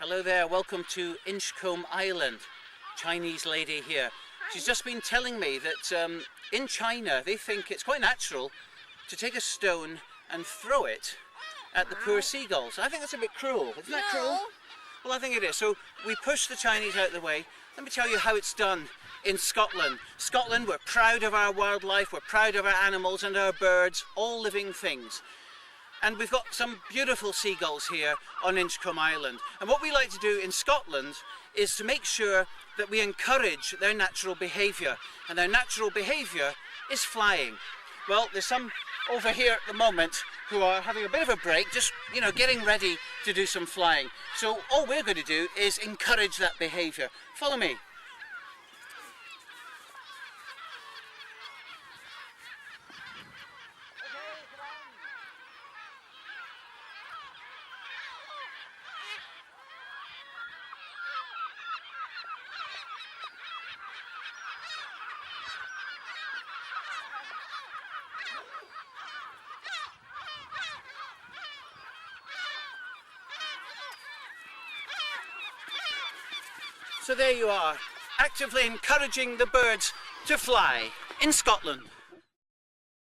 Hello there, welcome to Inchcombe Island. Chinese lady here. She's just been telling me that in China they think it's quite natural to take a stone and throw it at the poor seagulls. I think that's a bit cruel. Isn't that cruel? Well, I think it is. So we push the Chinese out of the way. Let me tell you how it's done in Scotland. Scotland, we're proud of our wildlife, we're proud of our animals and our birds, all living things. And we've got some beautiful seagulls here on Inchcombe Island. And what we like to do in Scotland is to make sure that we encourage their natural behaviour. And their natural behaviour is flying. Well, there's some over here at the moment who are having a bit of a break, just, getting ready to do some flying. So all we're going to do is encourage that behaviour. Follow me. So there you are, actively encouraging the birds to fly in Scotland.